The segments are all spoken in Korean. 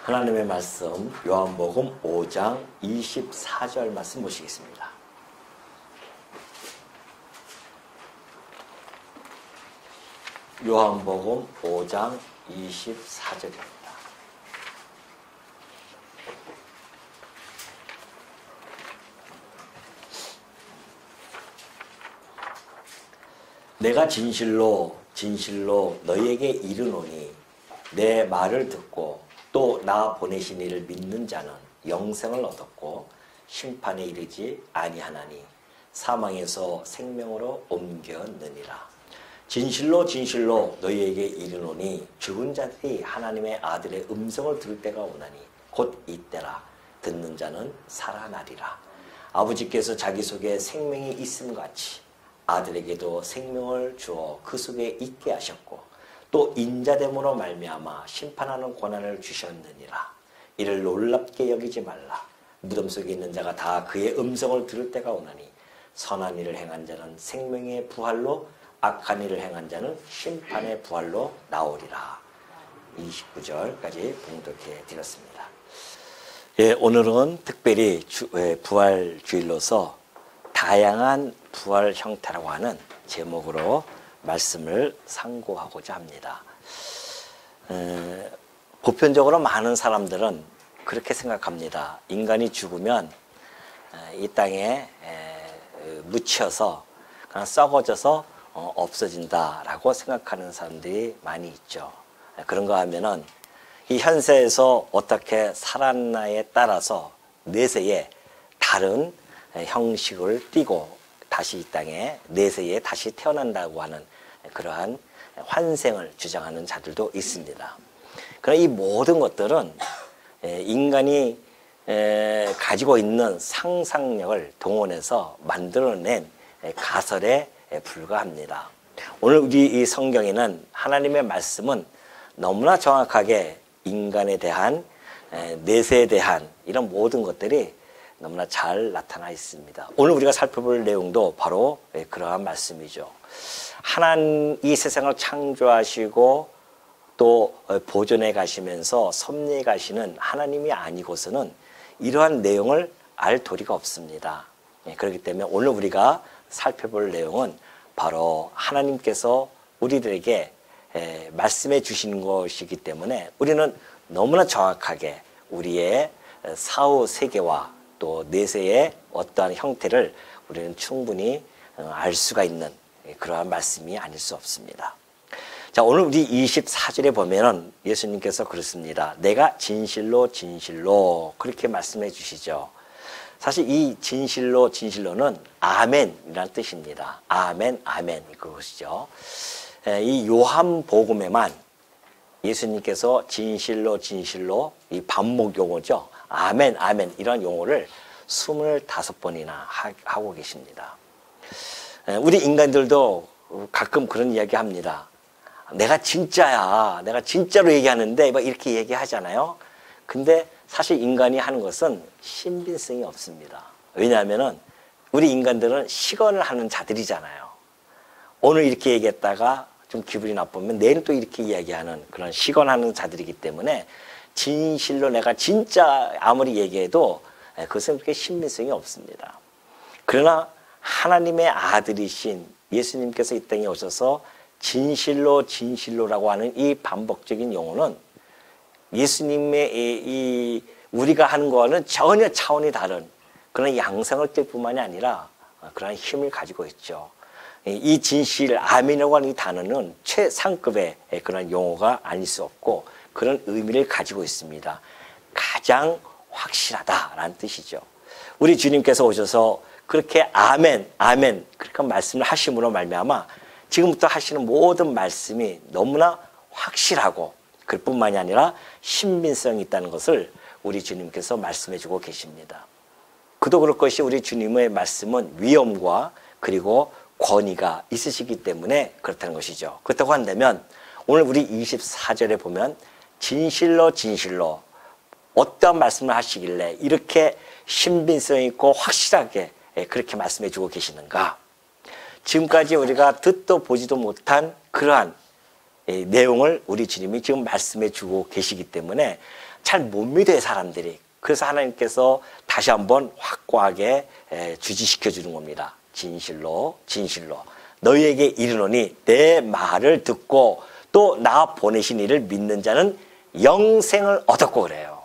하나님의 말씀 요한복음 5장 24절 말씀 보시겠습니다. 요한복음 5장 24절입니다. 내가 진실로 너희에게 이르노니 내 말을 듣고 또 나 보내신 이를 믿는 자는 영생을 얻었고 심판에 이르지 아니하나니 사망에서 생명으로 옮겼느니라. 진실로 너희에게 이르노니 죽은 자들이 하나님의 아들의 음성을 들을 때가 오나니 곧 이때라. 듣는 자는 살아나리라. 아버지께서 자기 속에 생명이 있음 같이 아들에게도 생명을 주어 그 속에 있게 하셨고 또 인자됨으로 말미암아 심판하는 권한을 주셨느니라. 이를 놀랍게 여기지 말라. 무덤 속에 있는 자가 다 그의 음성을 들을 때가 오나니 선한 일을 행한 자는 생명의 부활로 악한 일을 행한 자는 심판의 부활로 나오리라. 29절까지 봉독해 드렸습니다. 예, 오늘은 특별히 부활 주일로서 다양한 부활 형태라고 하는 제목으로 말씀을 상고하고자 합니다. 보편적으로 많은 사람들은 그렇게 생각합니다. 인간이 죽으면 이 땅에 묻혀서 그냥 썩어져서 없어진다라고 생각하는 사람들이 많이 있죠. 그런가 하면은 이 현세에서 어떻게 살았나에 따라서 내세에 다른 형식을 띠고 다시 이 땅에 내세에 다시 태어난다고 하는 그러한 환생을 주장하는 자들도 있습니다. 그러나 이 모든 것들은 인간이 가지고 있는 상상력을 동원해서 만들어낸 가설에 불과합니다. 오늘 우리 이 성경에는 하나님의 말씀은 너무나 정확하게 인간에 대한 내세에 대한 이런 모든 것들이 너무나 잘 나타나 있습니다. 오늘 우리가 살펴볼 내용도 바로 그러한 말씀이죠. 하나님 이 세상을 창조하시고 또 보존해 가시면서 섭리해 가시는 하나님이 아니고서는 이러한 내용을 알 도리가 없습니다. 그렇기 때문에 오늘 우리가 살펴볼 내용은 바로 하나님께서 우리들에게 말씀해 주시는 것이기 때문에 우리는 너무나 정확하게 우리의 사후 세계와 또 내세의 어떠한 형태를 우리는 충분히 알 수가 있는 그러한 말씀이 아닐 수 없습니다. 자, 오늘 우리 24절에 보면은 예수님께서 그렇습니다. 내가 진실로 그렇게 말씀해 주시죠. 사실 이 진실로는 아멘이라는 뜻입니다. 아멘 그것이죠. 이 요한복음에만 예수님께서 진실로 이 반복 용어죠. 아멘 이런 용어를 25번이나 하고 계십니다. 우리 인간들도 가끔 그런 이야기 합니다. 내가 진짜야. 내가 진짜로 얘기하는데 막 이렇게 얘기하잖아요. 근데 사실 인간이 하는 것은 신빙성이 없습니다. 왜냐하면은 우리 인간들은 시건을 하는 자들이잖아요. 오늘 이렇게 얘기했다가 좀 기분이 나쁘면 내일 또 이렇게 이야기하는 그런 시건하는 자들이기 때문에 진실로 내가 진짜 아무리 얘기해도 그것은 그렇게 신빙성이 없습니다. 그러나 하나님의 아들이신 예수님께서 이 땅에 오셔서 진실로라고 하는 이 반복적인 용어는 예수님의 우리가 하는 거와는 전혀 차원이 다른 그런 양상을 띌 뿐만이 아니라 그런 힘을 가지고 있죠. 이 진실, 아멘이라고 하는 이 단어는 최상급의 그런 용어가 아닐 수 없고 그런 의미를 가지고 있습니다. 가장 확실하다라는 뜻이죠. 우리 주님께서 오셔서 그렇게 아멘 그렇게 말씀을 하심으로 말미암아 지금부터 하시는 모든 말씀이 너무나 확실하고 그뿐만이 아니라 신빙성이 있다는 것을 우리 주님께서 말씀해 주고 계십니다. 그도 그럴 것이 우리 주님의 말씀은 위엄과 그리고 권위가 있으시기 때문에 그렇다는 것이죠. 그렇다고 한다면 오늘 우리 24절에 보면 진실로 어떠한 말씀을 하시길래 이렇게 신빙성 있고 확실하게 그렇게 말씀해 주고 계시는가? 지금까지 우리가 듣도 보지도 못한 그러한 내용을 우리 주님이 지금 말씀해 주고 계시기 때문에 잘 못 믿어요, 사람들이. 그래서 하나님께서 다시 한번 확고하게 주지시켜 주는 겁니다. 진실로 진실로 너희에게 이르노니 내 말을 듣고 또 나 보내신 이를 믿는 자는 영생을 얻었고 그래요.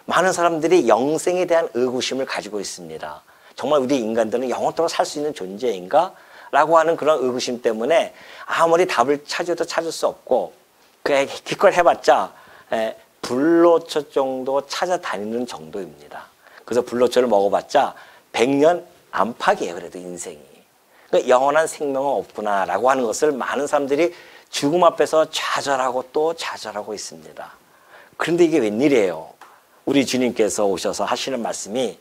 많은 사람들이 영생에 대한 의구심을 가지고 있습니다. 정말 우리 인간들은 영원토록 살 수 있는 존재인가? 라고 하는 그런 의구심 때문에 아무리 답을 찾아도 찾을 수 없고 기껏 해봤자 불로초 정도 찾아다니는 정도입니다. 그래서 불로초를 먹어봤자 100년 안팎이에요. 그래도 인생이. 그러니까 영원한 생명은 없구나라고 하는 것을 많은 사람들이 죽음 앞에서 좌절하고 또 좌절하고 있습니다. 그런데 이게 웬일이에요? 우리 주님께서 오셔서 하시는 말씀이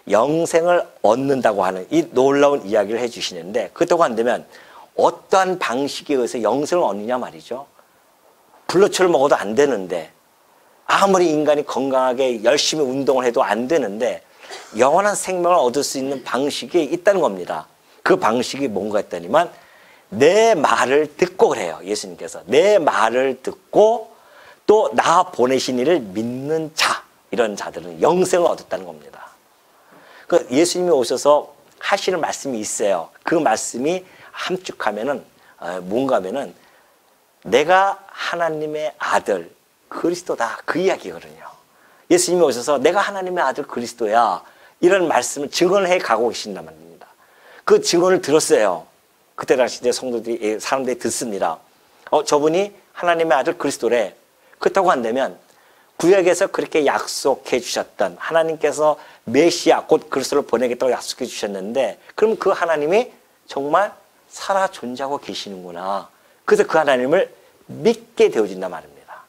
영생을 얻는다고 하는 이 놀라운 이야기를 해주시는데 그렇다고 한다면 어떠한 방식에 의해서 영생을 얻느냐 말이죠. 불로초를 먹어도 안 되는데 아무리 인간이 건강하게 열심히 운동을 해도 안 되는데 영원한 생명을 얻을 수 있는 방식이 있다는 겁니다. 그 방식이 뭔가 했더니만 내 말을 듣고 그래요. 예수님께서 내 말을 듣고 또 나 보내신 이를 믿는 자, 이런 자들은 영생을 얻었다는 겁니다. 그 예수님이 오셔서 하시는 말씀이 있어요. 그 말씀이 함축하면은 뭔가 하면은 내가 하나님의 아들 그리스도다, 그 이야기거든요. 예수님이 오셔서 내가 하나님의 아들 그리스도야, 이런 말씀을 증언을 해 가고 계신단 말입니다. 그 증언을 들었어요. 그때 당시 이제 성도들이, 사람들이 듣습니다. 저분이 하나님의 아들 그리스도래. 그렇다고 한다면 구약에서 그렇게 약속해 주셨던 하나님께서 메시아 곧 그리스도를 보내겠다고 약속해 주셨는데 그럼 그 하나님이 정말 살아 존재하고 계시는구나. 그래서 그 하나님을 믿게 되어진단 말입니다.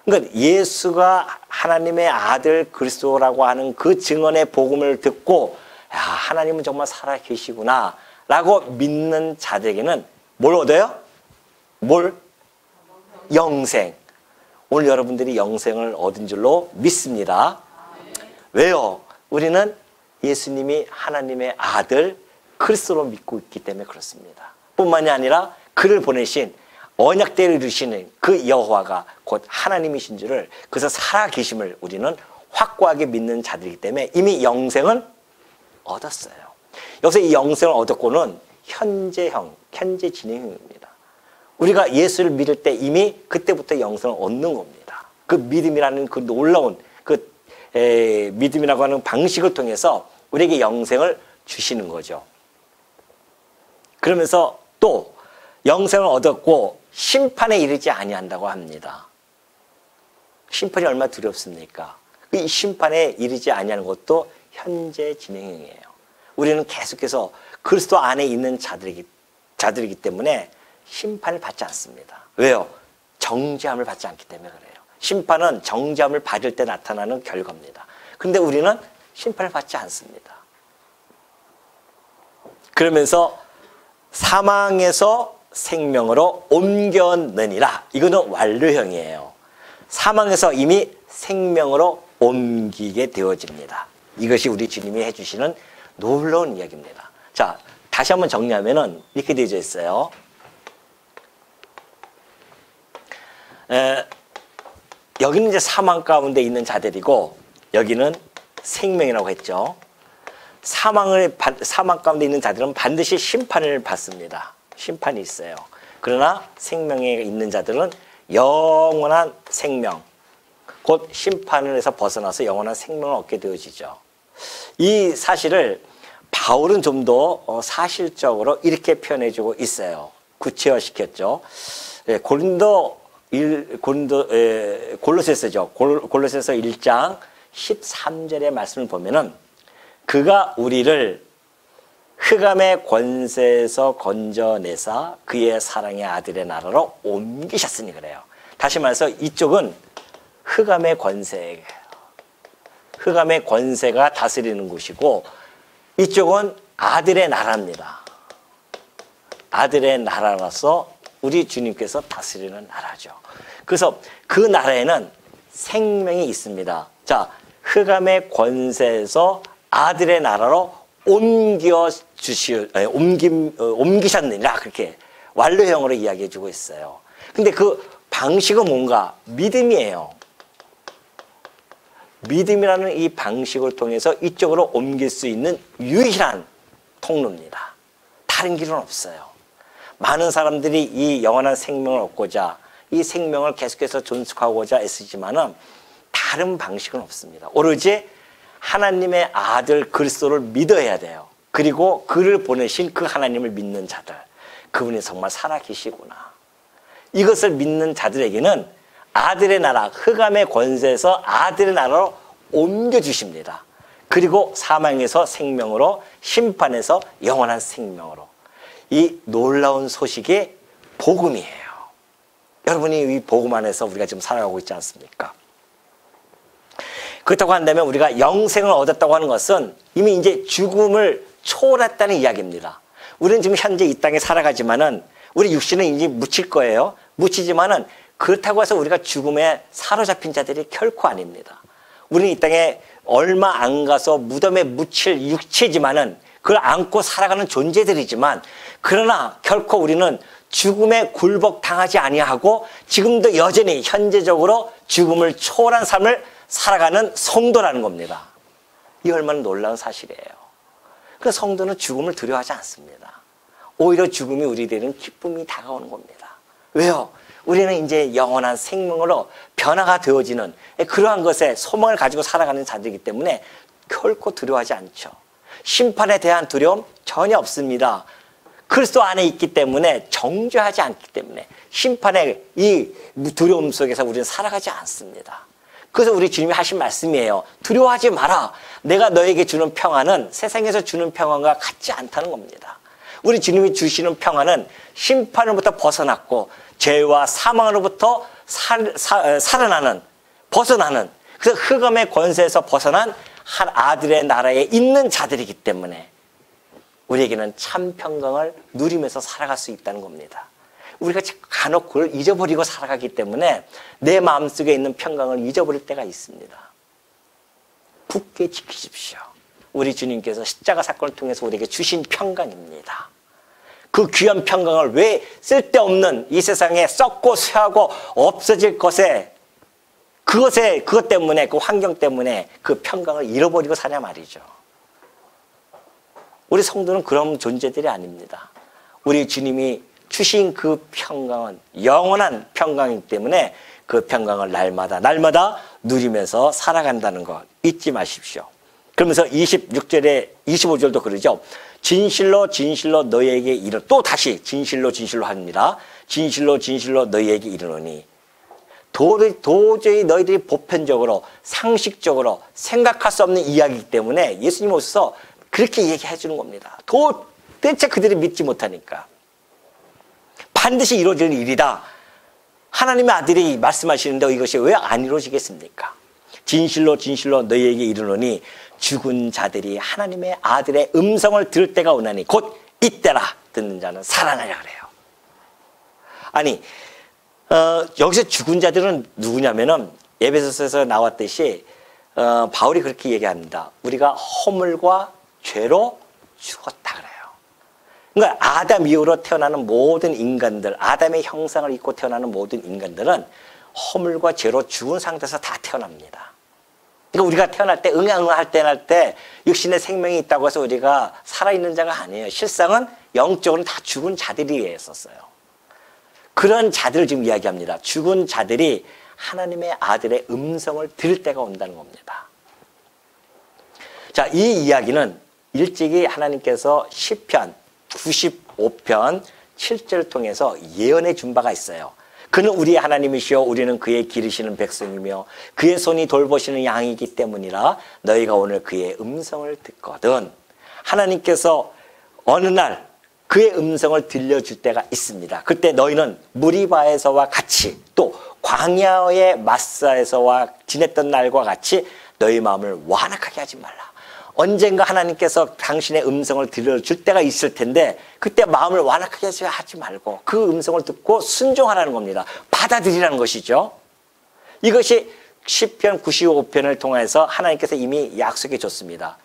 그러니까 예수가 하나님의 아들 그리스도라고 하는 그 증언의 복음을 듣고 야, 하나님은 정말 살아 계시구나 라고 믿는 자들에게는 뭘 얻어요? 영생. 오늘 여러분들이 영생을 얻은 줄로 믿습니다. 왜요? 우리는 예수님이 하나님의 아들 그리스도로 믿고 있기 때문에 그렇습니다. 뿐만이 아니라 그를 보내신 언약대를 이루시는 그 여호와가 곧 하나님이신 줄을, 그래서 살아계심을 우리는 확고하게 믿는 자들이기 때문에 이미 영생은 얻었어요. 여기서 이 영생을 얻었고는 현재형, 현재 진행형입니다. 우리가 예수를 믿을 때 이미 그때부터 영생을 얻는 겁니다. 그 믿음이라는 그 놀라운 그 믿음이라고 하는 방식을 통해서 우리에게 영생을 주시는 거죠. 그러면서 또 영생을 얻었고 심판에 이르지 아니한다고 합니다. 심판이 얼마나 두렵습니까? 이 심판에 이르지 아니하는 것도 현재 진행형이에요. 우리는 계속해서 그리스도 안에 있는 자들이기 때문에 심판을 받지 않습니다. 왜요? 정죄함을 받지 않기 때문에 그래요. 심판은 정죄함을 받을 때 나타나는 결과입니다. 그런데 우리는 심판을 받지 않습니다. 그러면서 사망에서 생명으로 옮겨내니라. 이거는 완료형이에요. 사망에서 이미 생명으로 옮기게 되어집니다. 이것이 우리 주님이 해주시는 놀라운 이야기입니다. 자, 다시 한번 정리하면은 이렇게 되어 있어요. 여기는 이제 사망 가운데 있는 자들이고 여기는 생명이라고 했죠. 사망 가운데 있는 자들은 반드시 심판을 받습니다. 심판이 있어요. 그러나 생명에 있는 자들은 영원한 생명, 곧 심판에서 벗어나서 영원한 생명을 얻게 되어지죠. 이 사실을 바울은 좀 더 사실적으로 이렇게 표현해주고 있어요. 구체화시켰죠. 골로새서죠. 골로새서 1장 13절의 말씀을 보면은 그가 우리를 흑암의 권세에서 건져내사 그의 사랑의 아들의 나라로 옮기셨으니 그래요. 다시 말해서 이쪽은 흑암의 권세가 다스리는 곳이고 이쪽은 아들의 나라입니다. 아들의 나라라서 우리 주님께서 다스리는 나라죠. 그래서 그 나라에는 생명이 있습니다. 자, 흑암의 권세에서 아들의 나라로 옮기셨느니라, 그렇게 완료형으로 이야기해 주고 있어요. 근데 그 방식은 뭔가? 믿음이에요. 믿음이라는 이 방식을 통해서 이쪽으로 옮길 수 있는 유일한 통로입니다. 다른 길은 없어요. 많은 사람들이 이 영원한 생명을 얻고자 이 생명을 계속해서 존속하고자 애쓰지만은 다른 방식은 없습니다. 오로지 하나님의 아들 그리스도를 믿어야 돼요. 그리고 그를 보내신 그 하나님을 믿는 자들, 그분이 정말 살아계시구나. 이것을 믿는 자들에게는 아들의 나라, 흑암의 권세에서 아들의 나라로 옮겨주십니다. 그리고 사망에서 생명으로, 심판에서 영원한 생명으로. 이 놀라운 소식이 복음이에요. 여러분이 이 복음 안에서 우리가 지금 살아가고 있지 않습니까? 그렇다고 한다면 우리가 영생을 얻었다고 하는 것은 이미 이제 죽음을 초월했다는 이야기입니다. 우리는 지금 현재 이 땅에 살아가지만은 우리 육신은 이제 묻힐 거예요. 묻히지만은 그렇다고 해서 우리가 죽음에 사로잡힌 자들이 결코 아닙니다. 우리는 이 땅에 얼마 안 가서 무덤에 묻힐 육체지만은 그걸 안고 살아가는 존재들이지만, 그러나 결코 우리는 죽음에 굴복당하지 아니하고 지금도 여전히 현재적으로 죽음을 초월한 삶을 살아가는 성도라는 겁니다. 이 얼마나 놀라운 사실이에요. 그 성도는 죽음을 두려워하지 않습니다. 오히려 죽음이 우리들은 기쁨이 다가오는 겁니다. 왜요? 우리는 이제 영원한 생명으로 변화가 되어지는 그러한 것에 소망을 가지고 살아가는 자들이기 때문에 결코 두려워하지 않죠. 심판에 대한 두려움 전혀 없습니다. 그리스도 안에 있기 때문에, 정죄하지 않기 때문에 심판의 이 두려움 속에서 우리는 살아가지 않습니다. 그래서 우리 주님이 하신 말씀이에요. 두려워하지 마라. 내가 너에게 주는 평안은 세상에서 주는 평안과 같지 않다는 겁니다. 우리 주님이 주시는 평안은 심판으로부터 벗어났고 죄와 사망으로부터 살아나는, 벗어나는, 그래서 흑암의 권세에서 벗어난 한 아들의 나라에 있는 자들이기 때문에 우리에게는 참 평강을 누리면서 살아갈 수 있다는 겁니다. 우리가 간혹 그걸 잊어버리고 살아가기 때문에 내 마음속에 있는 평강을 잊어버릴 때가 있습니다. 굳게 지키십시오. 우리 주님께서 십자가 사건을 통해서 우리에게 주신 평강입니다. 그 귀한 평강을 왜 쓸데없는 이 세상에 썩고 쇠하고 없어질 것에, 그것 때문에, 그 환경 때문에 그 평강을 잃어버리고 사냐 말이죠. 우리 성도는 그런 존재들이 아닙니다. 우리 주님이 주신 그 평강은 영원한 평강이기 때문에 그 평강을 날마다 누리면서 살아간다는 것 잊지 마십시오. 그러면서 26절에 25절도 그러죠. 진실로 너희에게 또 다시 진실로 합니다. 진실로 너희에게 이르노니, 도저히 너희들이 보편적으로 상식적으로 생각할 수 없는 이야기이기 때문에 예수님 오셔서 그렇게 얘기해 주는 겁니다. 도대체 그들이 믿지 못하니까. 반드시 이루어질 일이다. 하나님의 아들이 말씀하시는데 이것이 왜 안 이루어지겠습니까? 진실로 너희에게 이르노니 죽은 자들이 하나님의 아들의 음성을 들을 때가 오나니 곧 이때라. 듣는 자는 살아나려 그래요. 아니, 여기서 죽은 자들은 누구냐면은 에베소서에서 나왔듯이 바울이 그렇게 얘기합니다. 우리가 허물과 죄로 죽었다 그래요. 그러니까 아담 이후로 태어나는 모든 인간들, 아담의 형상을 입고 태어나는 모든 인간들은 허물과 죄로 죽은 상태에서 다 태어납니다. 그러니까 우리가 태어날 때 응할 때 육신의 생명이 있다고 해서 우리가 살아있는 자가 아니에요. 실상은 영적으로는 다 죽은 자들이었어요. 그런 자들을 지금 이야기합니다. 죽은 자들이 하나님의 아들의 음성을 들을 때가 온다는 겁니다. 자, 이 이야기는 일찍이 하나님께서 시편 95편 7절을 통해서 예언해 준 바가 있어요. 그는 우리의 하나님이시여 우리는 그의 기르시는 백성이며 그의 손이 돌보시는 양이기 때문이라 너희가 오늘 그의 음성을 듣거든. 하나님께서 어느 날 그의 음성을 들려줄 때가 있습니다. 그때 너희는 무리바에서와 같이 또 광야의 마사에서와 지냈던 날과 같이 너희 마음을 완악하게 하지 말라. 언젠가 하나님께서 당신의 음성을 들려줄 때가 있을 텐데 그때 마음을 완악하게 하지 말고 그 음성을 듣고 순종하라는 겁니다. 받아들이라는 것이죠. 이것이 시편 95편을 통해서 하나님께서 이미 약속해 줬습니다.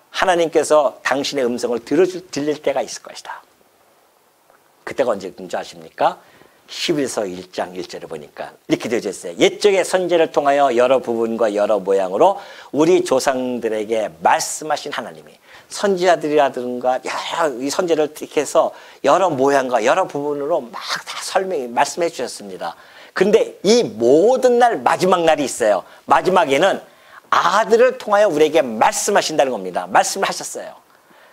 하나님께서 당신의 음성을 들릴 때가 있을 것이다. 그때가 언제인 줄 아십니까? 11서 1장 1절에 보니까 이렇게 되어 있어요. 옛적의 선지자를 통하여 여러 부분과 여러 모양으로 우리 조상들에게 말씀하신 하나님이, 선지자들이라든가 이 선지자를 택해서 여러 모양과 여러 부분으로 막 다 말씀해 주셨습니다. 그런데 이 모든 날 마지막 날이 있어요. 마지막에는 아들을 통하여 우리에게 말씀하신다는 겁니다. 말씀을 하셨어요.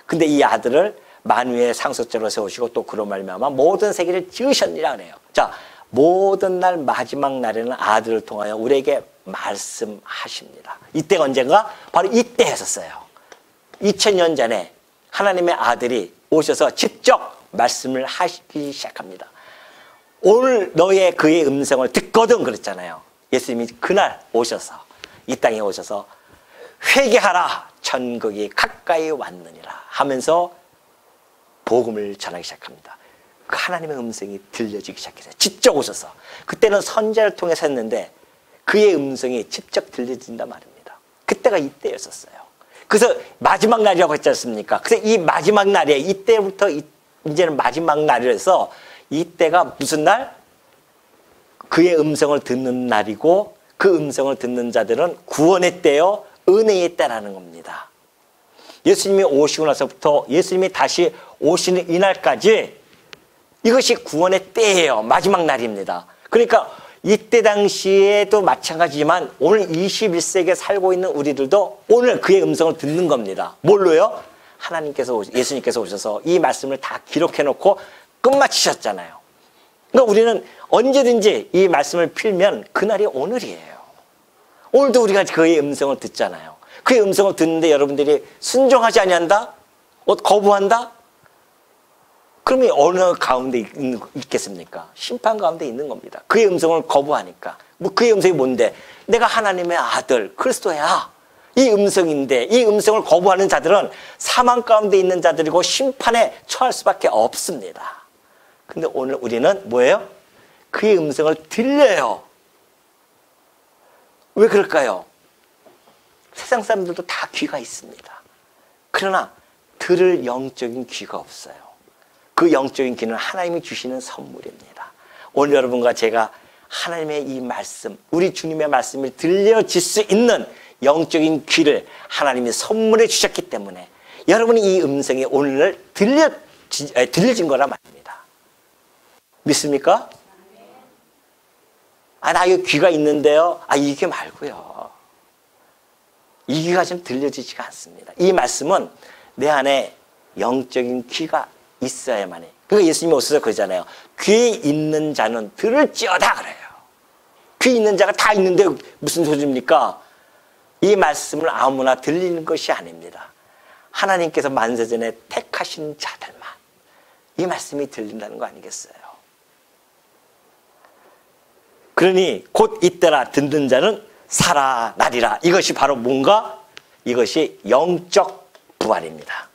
근데 이 아들을 만유의 상속자로 세우시고 또 그로 말미암아 모든 세계를 지으셨느니라 그래요. 자, 모든 날 마지막 날에는 아들을 통하여 우리에게 말씀하십니다. 이때가 언젠가? 바로 이때 했었어요. 2000년 전에 하나님의 아들이 오셔서 직접 말씀을 하시기 시작합니다. 오늘 너의 그의 음성을 듣거든 그랬잖아요. 예수님이 그날 오셔서 이 땅에 오셔서 회개하라 천국이 가까이 왔느니라 하면서 복음을 전하기 시작합니다. 그 하나님의 음성이 들려지기 시작했어요. 직접 오셔서. 그때는 선지자를 통해서 했는데 그의 음성이 직접 들려진단 말입니다. 그때가 이때였었어요. 그래서 마지막 날이라고 했지 않습니까? 그래서 이 마지막 날에 이때부터 이제는 마지막 날이라서 이때가 무슨 날? 그의 음성을 듣는 날이고 그 음성을 듣는 자들은 구원의 때요 은혜의 때라는 겁니다. 예수님이 오시고 나서부터 예수님이 다시 오시는 이날까지 이것이 구원의 때예요. 마지막 날입니다. 그러니까 이때 당시에도 마찬가지지만 오늘 21세기에 살고 있는 우리들도 오늘 그의 음성을 듣는 겁니다. 뭘로요? 예수님께서 오셔서 이 말씀을 다 기록해 놓고 끝마치셨잖아요. 그러니까 우리는 언제든지 이 말씀을 필면 그날이 오늘이에요. 오늘도 우리가 그의 음성을 듣잖아요. 그의 음성을 듣는데 여러분들이 순종하지 아니한다? 거부한다? 그러면 어느 가운데 있겠습니까? 심판 가운데 있는 겁니다. 그의 음성을 거부하니까. 그의 음성이 뭔데? 내가 하나님의 아들 그리스도야. 이 음성인데 이 음성을 거부하는 자들은 사망 가운데 있는 자들이고 심판에 처할 수밖에 없습니다. 근데 오늘 우리는 뭐예요? 그의 음성을 들려요. 왜 그럴까요? 세상 사람들도 다 귀가 있습니다. 그러나 들을 영적인 귀가 없어요. 그 영적인 귀는 하나님이 주시는 선물입니다. 오늘 여러분과 제가 하나님의 이 말씀, 우리 주님의 말씀이 들려질 수 있는 영적인 귀를 하나님이 선물해 주셨기 때문에 여러분이 이 음성이 오늘 들려진 거란 말입니다. 믿습니까? 나 이거 귀가 있는데요. 이게 말고요. 이 귀가 좀 들려지지가 않습니다. 이 말씀은 내 안에 영적인 귀가 있어야만 해. 그러니까 예수님이 오셔서 그러잖아요. 귀 있는 자는 들을지어다 그래요. 귀 있는 자가 다 있는데 무슨 소리입니까? 이 말씀을 아무나 들리는 것이 아닙니다. 하나님께서 만세전에 택하신 자들만 이 말씀이 들린다는 거 아니겠어요? 그러니 곧 이때라 듣는 자는 살아나리라. 이것이 바로 뭔가? 이것이 영적 부활입니다.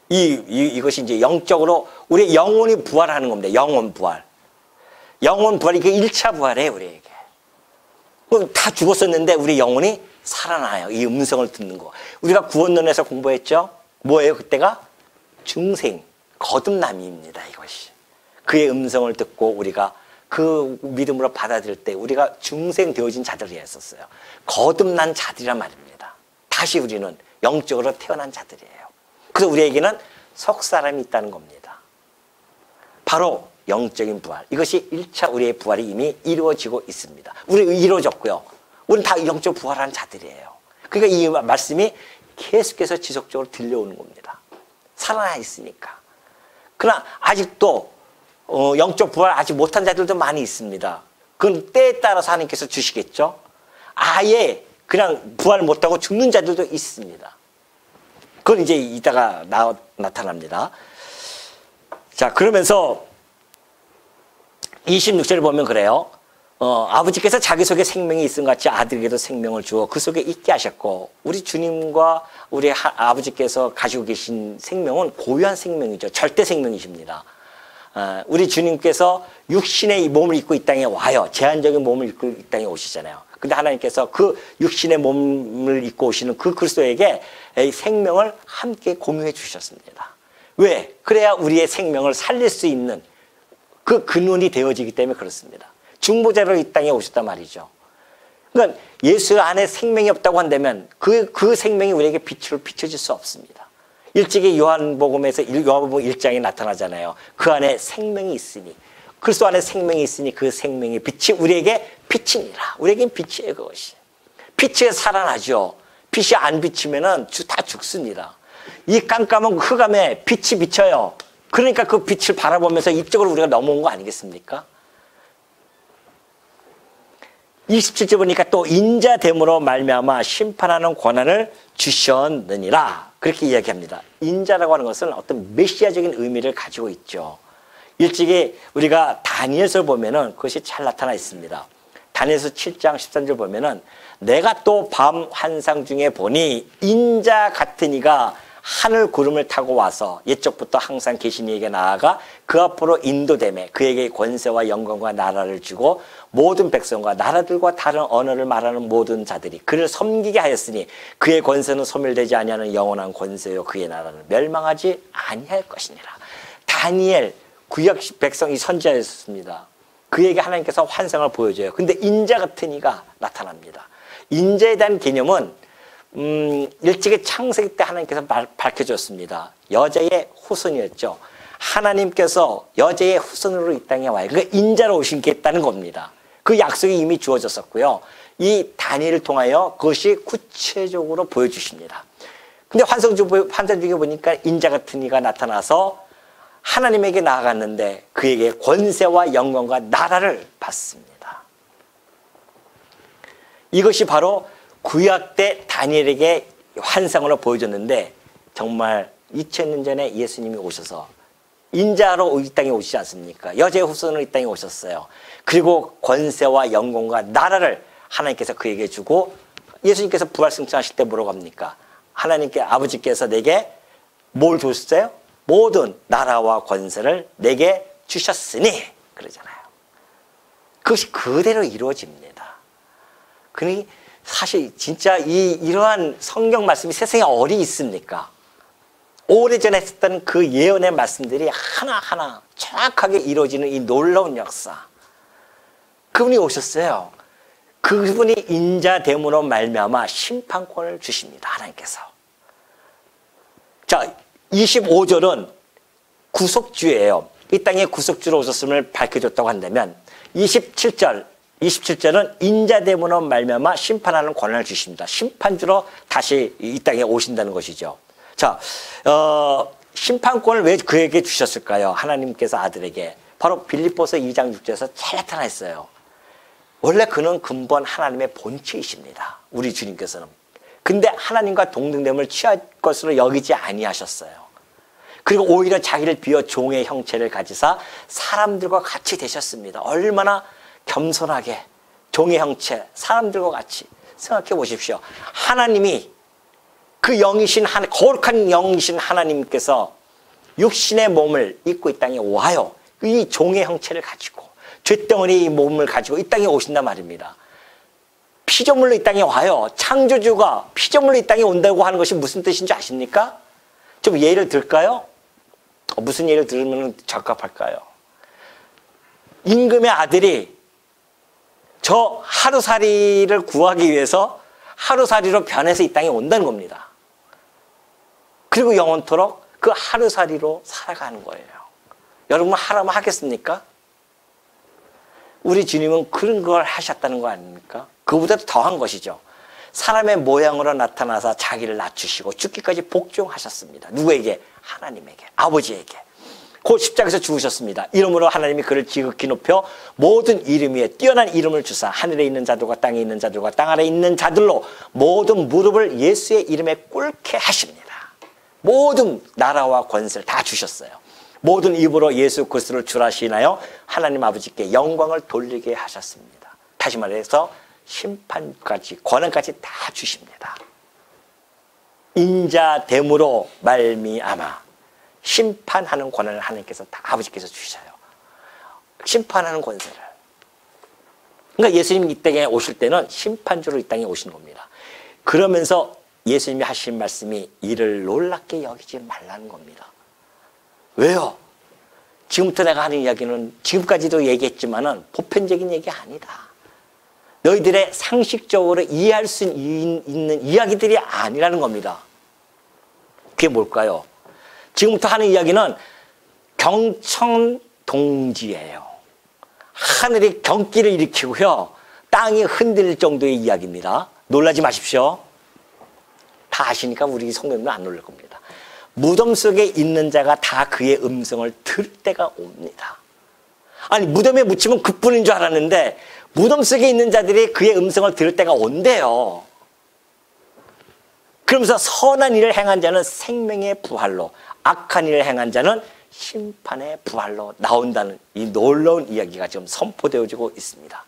이것이 이제 영적으로 우리 영혼이 부활하는 겁니다. 영혼 부활. 영혼 부활이 그 1차 부활이에요, 우리에게. 다 죽었었는데 우리 영혼이 살아나요. 이 음성을 듣는 거. 우리가 구원론에서 공부했죠? 뭐예요, 그때가? 중생, 거듭남입니다, 이것이. 그의 음성을 듣고 우리가 그 믿음으로 받아들일 때 우리가 중생 되어진 자들이었었어요. 거듭난 자들이란 말입니다. 다시 우리는 영적으로 태어난 자들이에요. 그래서 우리에게는 석 사람이 있다는 겁니다. 바로 영적인 부활. 이것이 1차 우리의 부활이 이미 이루어지고 있습니다. 우리 이루어졌고요. 우리는 다 영적 부활한 자들이에요. 그러니까 이 말씀이 계속해서 지속적으로 들려오는 겁니다. 살아나 있으니까. 그러나 아직도 영적 부활 아직 못한 자들도 많이 있습니다. 그건 때에 따라서 하나님께서 주시겠죠. 아예 그냥 부활 못하고 죽는 자들도 있습니다. 그건 이제 이따가 나타납니다. 자, 그러면서 26절을 보면 그래요. 아버지께서 자기 속에 생명이 있음 같이 아들에게도 생명을 주어 그 속에 있게 하셨고, 우리 주님과 우리 아버지께서 가지고 계신 생명은 고유한 생명이죠. 절대 생명이십니다. 우리 주님께서 육신의 몸을 입고 이 땅에 와요. 제한적인 몸을 입고 이 땅에 오시잖아요. 근데 하나님께서 그 육신의 몸을 입고 오시는 그 그리스도에게 생명을 함께 공유해 주셨습니다. 왜? 그래야 우리의 생명을 살릴 수 있는 그 근원이 되어지기 때문에 그렇습니다. 중보자로 이 땅에 오셨단 말이죠. 그러니까 예수 안에 생명이 없다고 한다면 그 생명이 우리에게 빛으로 비춰질 수 없습니다. 일찍이 요한복음에서 요한복음 1장에 나타나잖아요. 그 안에 생명이 있으니, 그리스도 안에 생명이 있으니 그 생명의 빛이 우리에게 빛이니라. 우리에겐 빛이에요, 그것이. 빛에 살아나죠. 빛이 안 비치면은 다 죽습니다. 이 깜깜한 흑암에 빛이 비쳐요. 그러니까 그 빛을 바라보면서 이쪽으로 우리가 넘어온 거 아니겠습니까? 27절 보니까 또 인자됨으로 말미암아 심판하는 권한을 주셨느니라. 그렇게 이야기합니다. 인자라고 하는 것은 어떤 메시아적인 의미를 가지고 있죠. 일찍이 우리가 다니엘서를 보면은 그것이 잘 나타나 있습니다. 다니엘서 7장 13절 보면은 내가 또 밤 환상 중에 보니 인자 같은 이가 하늘 구름을 타고 와서 옛적부터 항상 계신 이에게 나아가 그 앞으로 인도되매 그에게 권세와 영광과 나라를 주고 모든 백성과 나라들과 다른 언어를 말하는 모든 자들이 그를 섬기게 하였으니 그의 권세는 소멸되지 아니하는 영원한 권세요 그의 나라는 멸망하지 아니할 것이니라. 다니엘 구약 백성이 선지자였습니다. 그에게 하나님께서 환상을 보여줘요. 근데 인자 같은 이가 나타납니다. 인자에 대한 개념은 일찍이 창세기 때 하나님께서 밝혀줬습니다. 여자의 후손이었죠. 하나님께서 여자의 후손으로 이 땅에 와요. 그러니까 인자로 오시겠다는 겁니다. 그 약속이 이미 주어졌었고요. 이 다니엘을 통하여 그것이 구체적으로 보여주십니다. 근데 환상 중에 보니까 인자 같은 이가 나타나서 하나님에게 나아갔는데 그에게 권세와 영광과 나라를 받습니다. 이것이 바로 구약 때 다니엘에게 환상으로 보여줬는데 정말 2000년 전에 예수님이 오셔서 인자로 이 땅에 오시지 않습니까? 여자의 후손으로 이 땅에 오셨어요. 그리고 권세와 영광과 나라를 하나님께서 그에게 주고 예수님께서 부활 승천하실 때 뭐라고 합니까? 하나님께 아버지께서 내게 뭘 줬어요? 모든 나라와 권세를 내게 주셨으니 그러잖아요. 그것이 그대로 이루어집니다. 그러니 사실 진짜 이러한 성경 말씀이 세상에 어디 있습니까? 오래전에 했던 그 예언의 말씀들이 하나하나 정확하게 이루어지는 이 놀라운 역사. 그분이 오셨어요. 그분이 인자됨으로 말미암아 심판권을 주십니다. 하나님께서. 자, 25절은 구속주예요. 이 땅에 구속주로 오셨음을 밝혀줬다고 한다면 27절은 인자됨으로 말미암아 심판하는 권한을 주십니다. 심판주로 다시 이 땅에 오신다는 것이죠. 자, 심판권을 왜 그에게 주셨을까요? 하나님께서 아들에게. 바로 빌립보서 2장 6절에서 잘 나타나 있어요. 원래 그는 근본 하나님의 본체이십니다. 우리 주님께서는. 근데 하나님과 동등됨을 취할 것으로 여기지 아니하셨어요. 그리고 오히려 자기를 비워 종의 형체를 가지사 사람들과 같이 되셨습니다. 얼마나 겸손하게 종의 형체, 사람들과 같이 생각해 보십시오. 하나님이 그 영이신 거룩한 영이신 하나님께서 육신의 몸을 입고 이 땅에 와요. 이 종의 형체를 가지고 쇳덩어리 몸을 가지고 이 땅에 오신단 말입니다. 피조물로 이 땅에 와요. 창조주가 피조물로 이 땅에 온다고 하는 것이 무슨 뜻인지 아십니까? 좀 예를 들까요? 무슨 예를 들으면 적합할까요? 임금의 아들이 저 하루살이를 구하기 위해서 하루살이로 변해서 이 땅에 온다는 겁니다. 그리고 영원토록 그 하루살이로 살아가는 거예요. 여러분 하라면 하겠습니까? 우리 주님은 그런 걸 하셨다는 거 아닙니까? 그보다도 더한 것이죠. 사람의 모양으로 나타나서 자기를 낮추시고 죽기까지 복종하셨습니다. 누구에게? 하나님에게, 아버지에게. 그 십자가에서 죽으셨습니다. 이름으로 하나님이 그를 지극히 높여 모든 이름 위에 뛰어난 이름을 주사 하늘에 있는 자들과 땅에 있는 자들과 땅 아래에 있는 자들로 모든 무릎을 예수의 이름에 꿇게 하십니다. 모든 나라와 권세를 다 주셨어요. 모든 입으로 예수 그리스도를 주라시나요? 하나님 아버지께 영광을 돌리게 하셨습니다. 다시 말해서 심판까지 권한까지 다 주십니다. 인자됨으로 말미암아 심판하는 권한을 하나님께서 다 아버지께서 주셔요. 심판하는 권세를. 그러니까 예수님이 이 땅에 오실 때는 심판주로 이 땅에 오신 겁니다. 그러면서 예수님이 하신 말씀이 이를 놀랍게 여기지 말라는 겁니다. 왜요? 지금부터 내가 하는 이야기는 지금까지도 얘기했지만은 보편적인 얘기 아니다. 너희들의 상식적으로 이해할 수 있는 이야기들이 아니라는 겁니다. 그게 뭘까요? 지금부터 하는 이야기는 경천동지예요. 하늘이 경기를 일으키고요. 땅이 흔들릴 정도의 이야기입니다. 놀라지 마십시오. 다 아시니까 우리 성도님은 안 놀랄 겁니다. 무덤 속에 있는 자가 다 그의 음성을 들을 때가 옵니다. 아니, 무덤에 묻히면 그뿐인 줄 알았는데 무덤 속에 있는 자들이 그의 음성을 들을 때가 온대요. 그러면서 선한 일을 행한 자는 생명의 부활로, 악한 일을 행한 자는 심판의 부활로 나온다는 이 놀라운 이야기가 지금 선포되어지고 있습니다.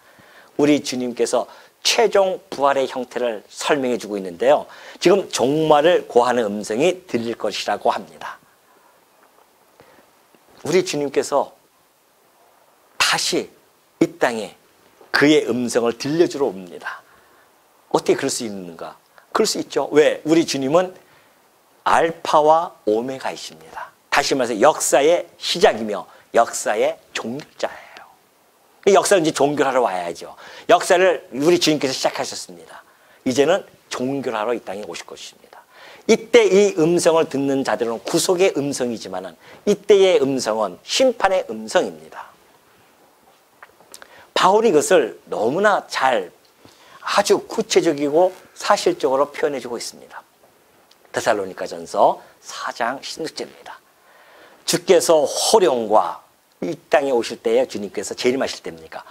우리 주님께서 최종 부활의 형태를 설명해 주고 있는데요. 지금 종말을 고하는 음성이 들릴 것이라고 합니다. 우리 주님께서 다시 이 땅에 그의 음성을 들려주러 옵니다. 어떻게 그럴 수 있는가? 그럴 수 있죠. 왜? 우리 주님은 알파와 오메가이십니다. 다시 말해서 역사의 시작이며 역사의 종결자예요. 역사는 이제 종결하러 와야죠. 역사를 우리 주님께서 시작하셨습니다. 이제는 종결하러 이 땅에 오실 것입니다. 이때 이 음성을 듣는 자들은 구속의 음성이지만 이때의 음성은 심판의 음성입니다. 바울이 이것을 너무나 잘 아주 구체적이고 사실적으로 표현해주고 있습니다. 데살로니가전서 4장 16절입니다. 주께서 호령과 이 땅에 오실 때에 주님께서 재림하실 때입니까?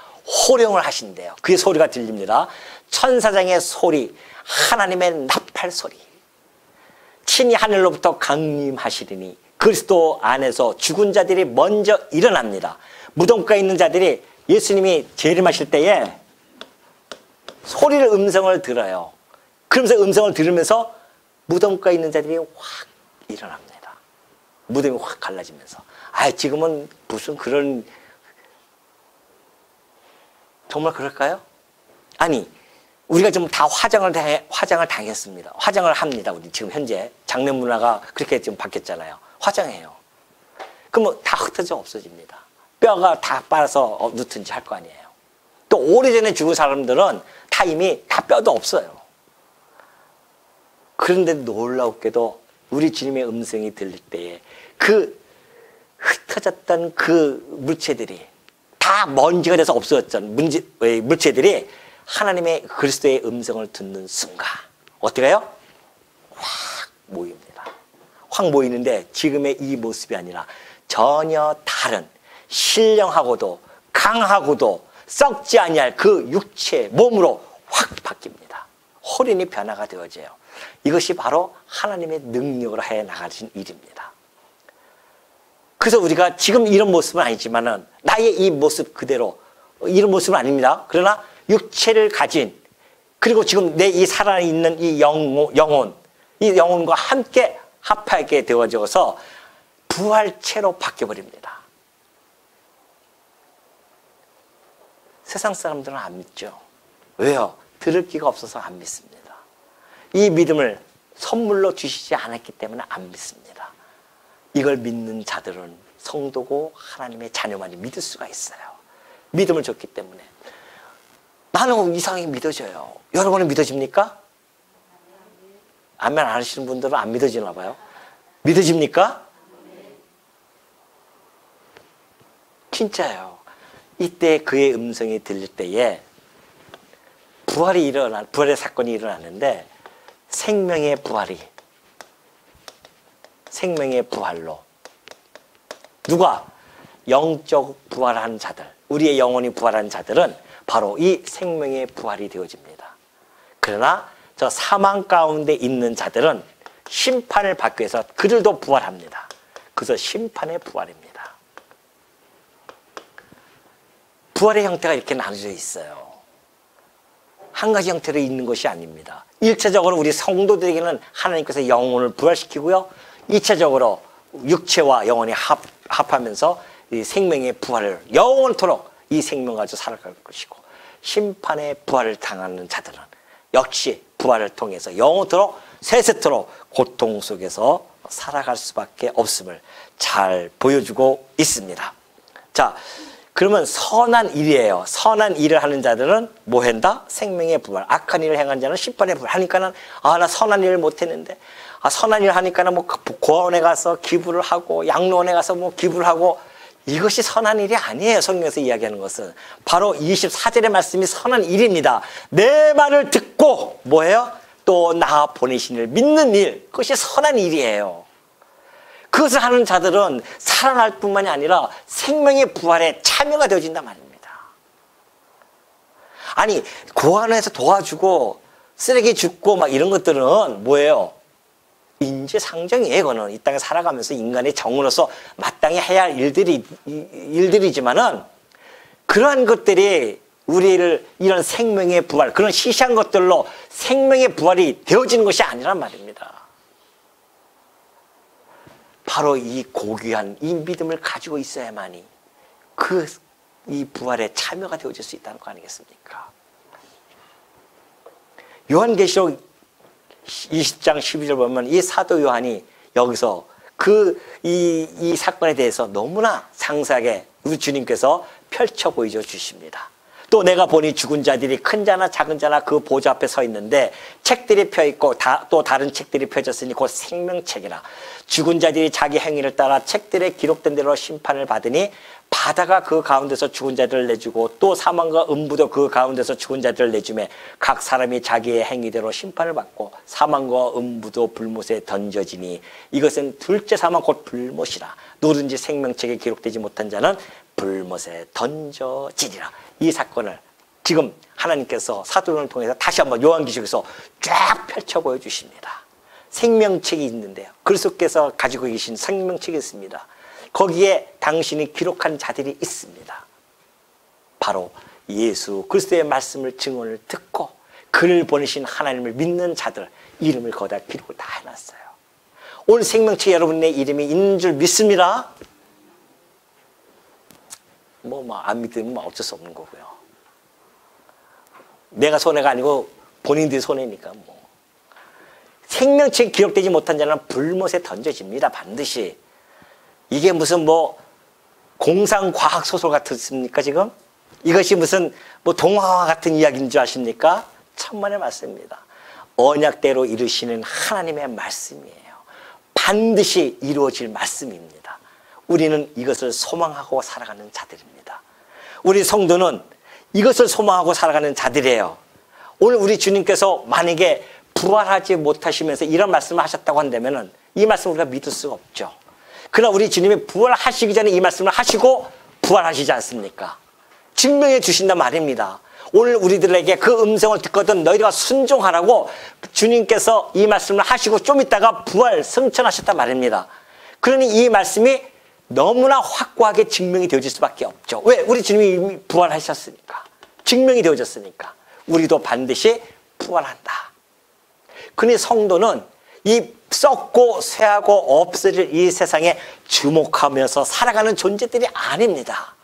호령을 하신대요. 그의 소리가 들립니다. 천사장의 소리, 하나님의 나팔 소리. 친히 하늘로부터 강림하시리니 그리스도 안에서 죽은 자들이 먼저 일어납니다. 무덤가에 있는 자들이 예수님이 재림하실 때에 소리를 음성을 들어요. 그러면서 음성을 들으면서 무덤가에 있는 자들이 확 일어납니다. 무덤이 확 갈라지면서. 지금은 무슨 그런, 정말 그럴까요? 아니, 우리가 좀 다 화장을 당했습니다. 화장을 합니다. 우리 지금 현재 장례 문화가 그렇게 지금 바뀌었잖아요. 화장해요. 그러면 다 흩어져 없어집니다. 뼈가 다 빨아서 넣든지 할 거 아니에요. 또 오래전에 죽은 사람들은 다 이미 다 뼈도 없어요. 그런데 놀랍게도 우리 주님의 음성이 들릴 때에 그 흩어졌던 그 물체들이 다 먼지가 돼서 없어졌던 물체들이 하나님의 그리스도의 음성을 듣는 순간 어떻게 해요? 확 모입니다. 확 모이는데 지금의 이 모습이 아니라 전혀 다른 신령하고도 강하고도 썩지 아니할 그 육체 몸으로 확 바뀝니다. 호련히 변화가 되어져요. 이것이 바로 하나님의 능력으로 해 나가신 일입니다. 그래서 우리가 지금 이런 모습은 아니지만은 나의 이 모습 그대로 이런 모습은 아닙니다. 그러나 육체를 가진 그리고 지금 내 이 살아있는 이 영혼 이 영혼과 함께 합하게 되어져서 부활체로 바뀌어버립니다. 세상 사람들은 안 믿죠. 왜요? 들을 기가 없어서 안 믿습니다. 이 믿음을 선물로 주시지 않았기 때문에 안 믿습니다. 이걸 믿는 자들은 성도고 하나님의 자녀만이 믿을 수가 있어요. 믿음을 줬기 때문에. 나는 이상하게 믿어져요. 여러분은 믿어집니까? 아멘 안 하시는 분들은 안 믿어지나 봐요. 믿어집니까? 진짜요. 이때 그의 음성이 들릴 때에 부활의 사건이 일어나는데 생명의 부활로 누가? 영적 부활한 자들, 우리의 영혼이 부활한 자들은 바로 이 생명의 부활이 되어집니다. 그러나 저 사망 가운데 있는 자들은 심판을 받기 위해서 그들도 부활합니다. 그래서 심판의 부활입니다. 부활의 형태가 이렇게 나눠져 있어요. 한 가지 형태로 있는 것이 아닙니다. 1차적으로 우리 성도들에게는 하나님께서 영혼을 부활시키고요. 2차적으로 육체와 영혼이 합하면서 이 생명의 부활을 영원토록 이 생명 가지고 살아갈 것이고 심판의 부활을 당하는 자들은 역시 부활을 통해서 영원토록 세세토록 고통 속에서 살아갈 수밖에 없음을 잘 보여주고 있습니다. 자, 그러면 선한 일이에요. 선한 일을 하는 자들은 뭐 한다? 생명의 부활. 악한 일을 행한 자는 심판의 부활. 하니까는 나 선한 일을 못했는데 선한 일을 하니까는 뭐 고아원에 가서 기부를 하고 양로원에 가서 뭐 기부를 하고, 이것이 선한 일이 아니에요. 성경에서 이야기하는 것은 바로 24절의 말씀이 선한 일입니다. 내 말을 듣고 뭐예요? 또 나 보내신 이를 믿는 일, 그것이 선한 일이에요. 그것을 하는 자들은 살아날 뿐만이 아니라 생명의 부활에 참여가 되어진단 말입니다. 아니, 고아원에서 도와주고 쓰레기 줍고 막 이런 것들은 뭐예요? 인지상정이에요. 그거는 이 땅에 살아가면서 인간의 정으로서 마땅히 해야 할 일들이지만은, 그러한 것들이 우리를 이런 생명의 부활, 그런 시시한 것들로 생명의 부활이 되어지는 것이 아니란 말입니다. 바로 이 고귀한 이 믿음을 가지고 있어야만이 이 부활에 참여가 되어질 수 있다는 거 아니겠습니까? 요한계시록 20장 12절 보면 이 사도 요한이 여기서 이 사건에 대해서 너무나 상세하게 우리 주님께서 펼쳐 보여줘 주십니다. 또 내가 보니 죽은 자들이 큰 자나 작은 자나 그 보좌 앞에 서 있는데 책들이 펴 있고 또 다른 책들이 펴졌으니 곧 생명책이라. 죽은 자들이 자기 행위를 따라 책들에 기록된 대로 심판을 받으니 바다가 그 가운데서 죽은 자들을 내주고 또 사망과 음부도 그 가운데서 죽은 자들을 내주매 각 사람이 자기의 행위대로 심판을 받고 사망과 음부도 불못에 던져지니 이것은 둘째 사망 곧 불못이라. 누구든지 생명책에 기록되지 못한 자는 불못에 던져지리라. 이 사건을 지금 하나님께서 사도를 통해서 다시 한번 요한계시록에서 쫙 펼쳐 보여주십니다. 생명책이 있는데요, 그리스도께서 가지고 계신 생명책이 있습니다. 거기에 당신이 기록한 자들이 있습니다. 바로 예수 그리스도의 말씀을 증언을 듣고 그를 보내신 하나님을 믿는 자들 이름을 거기다 기록을 다 해놨어요. 오늘 생명책에 여러분의 이름이 있는 줄 믿습니다. 안 믿으면 어쩔 수 없는 거고요. 내가 손해가 아니고 본인들이 손해니까 생명책에 기록되지 못한 자는 불못에 던져집니다. 반드시. 이게 무슨 공상과학 소설 같습니까 지금? 이것이 무슨 동화와 같은 이야기인 줄 아십니까? 천만의 말씀입니다. 언약대로 이루시는 하나님의 말씀이에요. 반드시 이루어질 말씀입니다. 우리는 이것을 소망하고 살아가는 자들입니다. 우리 성도는 이것을 소망하고 살아가는 자들이에요. 오늘 우리 주님께서 만약에 부활하지 못하시면서 이런 말씀을 하셨다고 한다면 이 말씀을 우리가 믿을 수가 없죠. 그러나 우리 주님이 부활하시기 전에 이 말씀을 하시고 부활하시지 않습니까? 증명해 주신단 말입니다. 오늘 우리들에게 그 음성을 듣거든 너희가 순종하라고 주님께서 이 말씀을 하시고 좀 있다가 부활 승천하셨단 말입니다. 그러니 이 말씀이 너무나 확고하게 증명이 되어질 수밖에 없죠. 왜? 우리 주님이 이미 부활하셨으니까. 증명이 되어졌으니까. 우리도 반드시 부활한다. 그러니 성도는 이 썩고 쇠하고 없어질 이 세상에 주목하면서 살아가는 존재들이 아닙니다.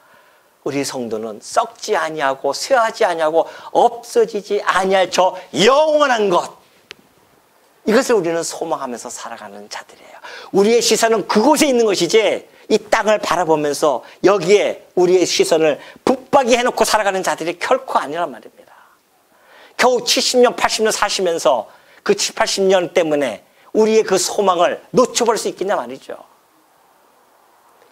우리 성도는 썩지 아니하고 쇠하지 아니하고 없어지지 아니할 저 영원한 것, 이것을 우리는 소망하면서 살아가는 자들이에요. 우리의 시선은 그곳에 있는 것이지 이 땅을 바라보면서 여기에 우리의 시선을 붙박이 해놓고 살아가는 자들이 결코 아니란 말입니다. 겨우 70년 80년 사시면서 그 70, 80년 때문에 우리의 그 소망을 놓쳐버릴 수 있겠냐 말이죠.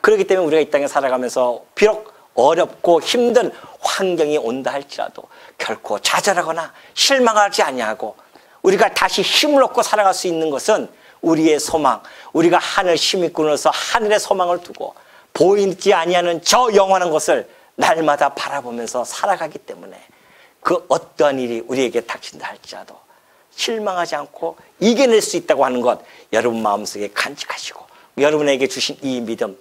그렇기 때문에 우리가 이 땅에 살아가면서 비록 어렵고 힘든 환경이 온다 할지라도 결코 좌절하거나 실망하지 아니하고 우리가 다시 힘을 얻고 살아갈 수 있는 것은 우리의 소망, 우리가 하늘 힘입군으로서 하늘의 소망을 두고 보이지 아니하는 저 영원한 것을 날마다 바라보면서 살아가기 때문에 그 어떠한 일이 우리에게 닥친다 할지라도 실망하지 않고 이겨낼 수 있다고 하는 것, 여러분 마음속에 간직하시고 여러분에게 주신 이 믿음,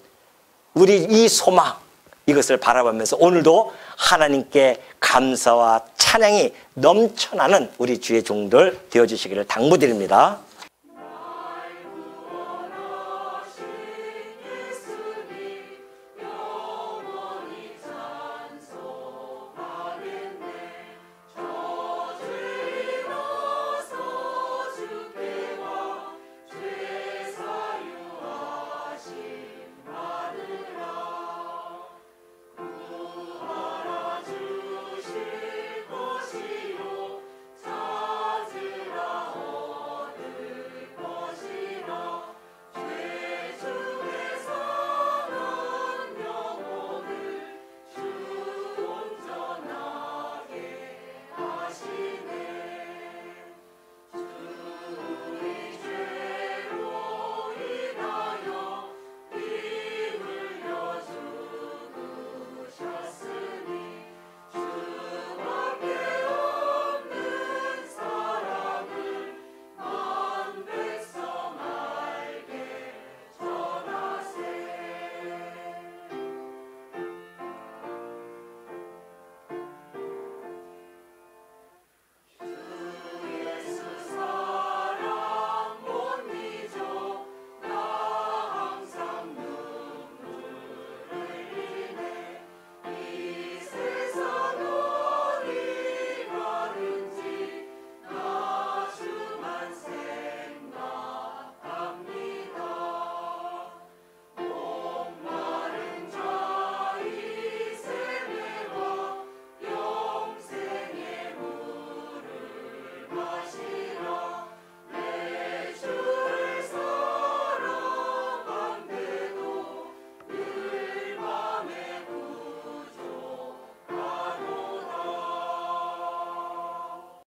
우리 이 소망, 이것을 바라보면서 오늘도 하나님께 감사와 찬양이 넘쳐나는 우리 주의 종들 되어주시기를 당부드립니다.